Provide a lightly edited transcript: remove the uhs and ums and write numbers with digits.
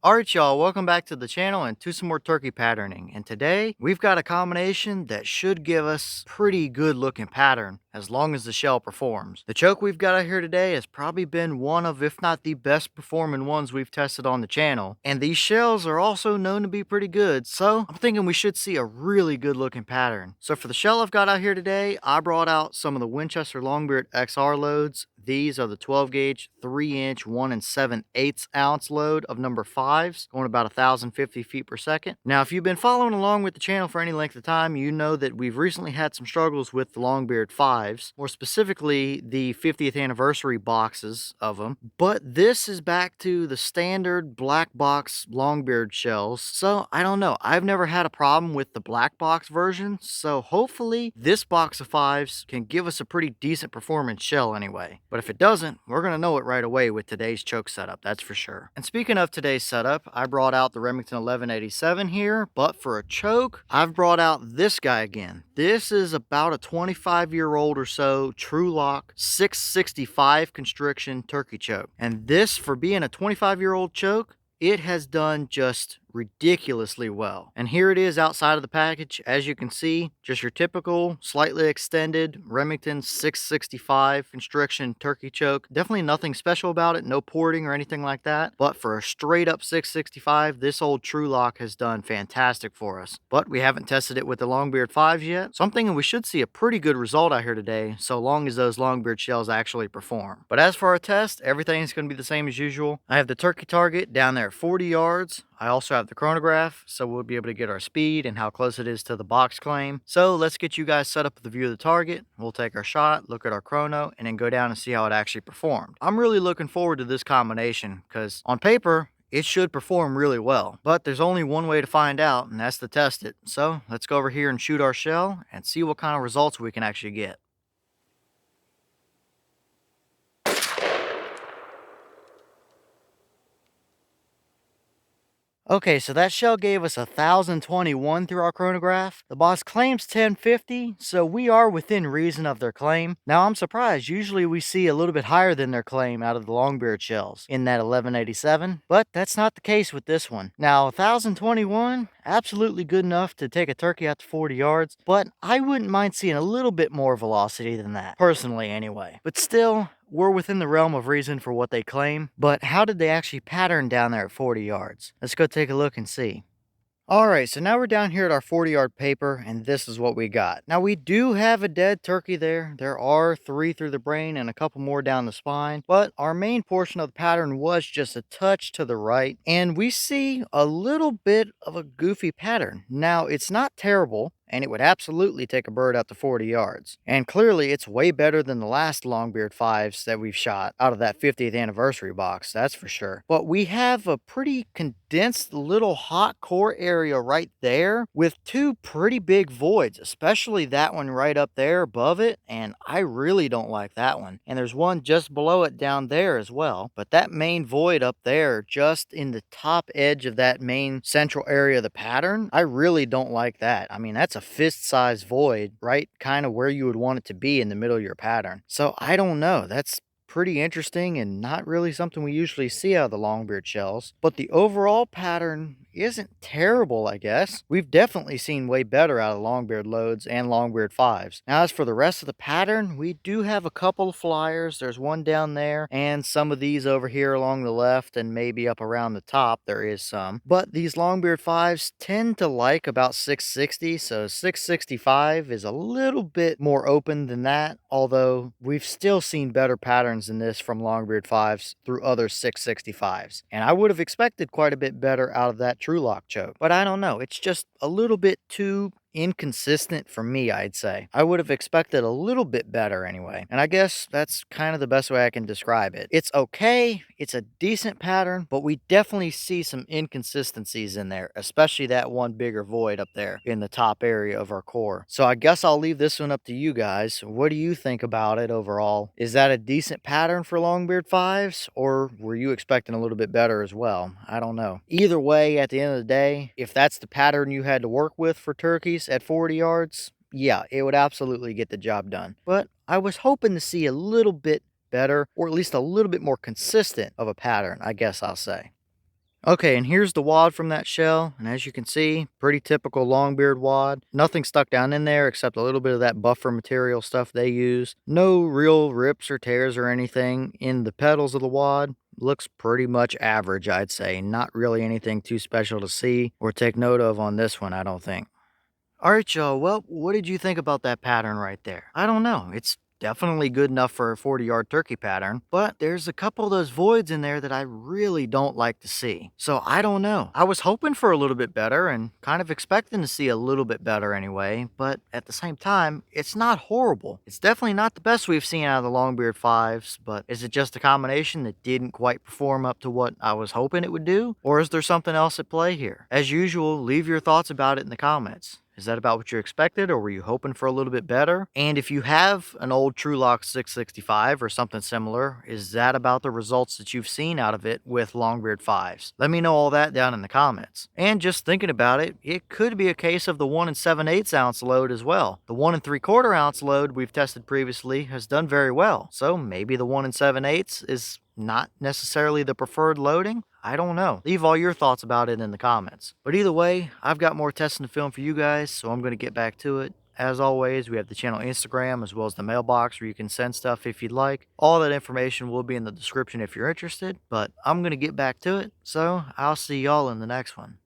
Alright y'all, welcome back to the channel and to some more turkey patterning. And today, we've got a combination that should give us pretty good looking pattern as long as the shell performs. The choke we've got out here today has probably been one of, if not the best performing ones we've tested on the channel. And these shells are also known to be pretty good, so I'm thinking we should see a really good looking pattern. So for the shell I've got out here today, I brought out some of the Winchester Longbeard XR loads. These are the 12 gauge, 3 inch, 1 7/8 ounce load of number 5s, going about 1,050 feet per second. Now, if you've been following along with the channel for any length of time, you know that we've recently had some struggles with the Longbeard 5s, more specifically the 50th anniversary boxes of them. But this is back to the standard black box Longbeard shells. So I don't know. I've never had a problem with the black box version. So hopefully this box of 5s can give us a pretty decent performance shell anyway. But if it doesn't, we're going to know it right away with today's choke setup, that's for sure. And speaking of today's setup, I brought out the Remington 1187 here, but for a choke, I've brought out this guy again. This is about a 25-year-old or so Trulock 665 constriction turkey choke. And this, for being a 25-year-old choke, it has done just ridiculously well. And here it is outside of the package. As you can see, just your typical slightly extended Remington 665 constriction turkey choke. Definitely nothing special about it, no porting or anything like that. But for a straight up 665, this old Trulock has done fantastic for us. But we haven't tested it with the Longbeard 5s yet, so I'm thinking we should see a pretty good result out here today, so long as those Longbeard shells actually perform. But as for our test, everything's going to be the same as usual. I have the turkey target down there at 40 yards. I also have the chronograph, so we'll be able to get our speed and how close it is to the box claim. So let's get you guys set up with the view of the target. We'll take our shot, look at our chrono, and then go down and see how it actually performed. I'm really looking forward to this combination because on paper, it should perform really well. But there's only one way to find out, and that's to test it. So let's go over here and shoot our shell and see what kind of results we can actually get. Okay, so that shell gave us 1,021 through our chronograph. The boss claims 1050, so we are within reason of their claim. Now, I'm surprised. Usually we see a little bit higher than their claim out of the Longbeard shells in that 1187, but that's not the case with this one. Now, 1,021, absolutely good enough to take a turkey out to 40 yards, but I wouldn't mind seeing a little bit more velocity than that, personally anyway. But still, we're within the realm of reason for what they claim, but how did they actually pattern down there at 40 yards? Let's go take a look and see. Alright, so now we're down here at our 40-yard paper, and this is what we got. Now, we do have a dead turkey there. There are 3 through the brain and a couple more down the spine, but our main portion of the pattern was just a touch to the right, and we see a little bit of a goofy pattern. Now, it's not terrible, and it would absolutely take a bird out to 40 yards. And clearly, it's way better than the last Longbeard 5s that we've shot out of that 50th anniversary box, that's for sure. But we have a pretty condensed little hot core area right there with 2 pretty big voids, especially that one right up there above it, and I really don't like that one. And there's one just below it down there as well. But that main void up there, just in the top edge of that main central area of the pattern, I really don't like that. I mean, that's a fist-sized void, right? Kind of where you would want it to be in the middle of your pattern. So I don't know. That's pretty interesting and not really something we usually see out of the Longbeard shells. But the overall pattern isn't terrible, I guess. We've definitely seen way better out of Longbeard loads and Longbeard 5s. Now, as for the rest of the pattern, we do have a couple of flyers. There's one down there and some of these over here along the left and maybe up around the top. There is some. But these Longbeard 5s tend to like about 660, so 665 is a little bit more open than that, although we've still seen better patterns than this from Longbeard 5s through other 665s. And I would have expected quite a bit better out of that Trulock choke. But I don't know, it's just a little bit too inconsistent for me, I'd say. I would have expected a little bit better anyway. And I guess that's kind of the best way I can describe it. It's okay, it's a decent pattern, but we definitely see some inconsistencies in there, especially that one bigger void up there in the top area of our core. So I guess I'll leave this one up to you guys. What do you think about it overall? Is that a decent pattern for Longbeard 5s, or were you expecting a little bit better as well? I don't know. Either way, at the end of the day, if that's the pattern you had to work with for turkeys at 40 yards, yeah, it would absolutely get the job done. But I was hoping to see a little bit better, or at least a little bit more consistent of a pattern, I guess I'll say. Okay, and here's the wad from that shell, and as you can see, pretty typical Longbeard wad. Nothing stuck down in there except a little bit of that buffer material stuff they use. No real rips or tears or anything in the petals of the wad. Looks pretty much average, I'd say. Not really anything too special to see or take note of on this one, I don't think. All right, y'all. Well, what did you think about that pattern right there? I don't know. It's definitely good enough for a 40-yard turkey pattern, but there's a couple of those voids in there that I really don't like to see. So I don't know. I was hoping for a little bit better and kind of expecting to see a little bit better anyway, but at the same time, it's not horrible. It's definitely not the best we've seen out of the Longbeard 5s, but is it just a combination that didn't quite perform up to what I was hoping it would do? Or is there something else at play here? As usual, leave your thoughts about it in the comments. Is that about what you expected, or were you hoping for a little bit better? And if you have an old Trulock 665 or something similar, is that about the results that you've seen out of it with Longbeard 5s? Let me know all that down in the comments. And just thinking about it, it could be a case of the 1 7/8 ounce load as well. The 1 3/4 ounce load we've tested previously has done very well, so maybe the 1 7/8 is not necessarily the preferred loading? I don't know. Leave all your thoughts about it in the comments. But either way, I've got more testing to film for you guys, so I'm going to get back to it. As always, we have the channel Instagram as well as the mailbox where you can send stuff if you'd like. All that information will be in the description if you're interested, but I'm going to get back to it, so I'll see y'all in the next one.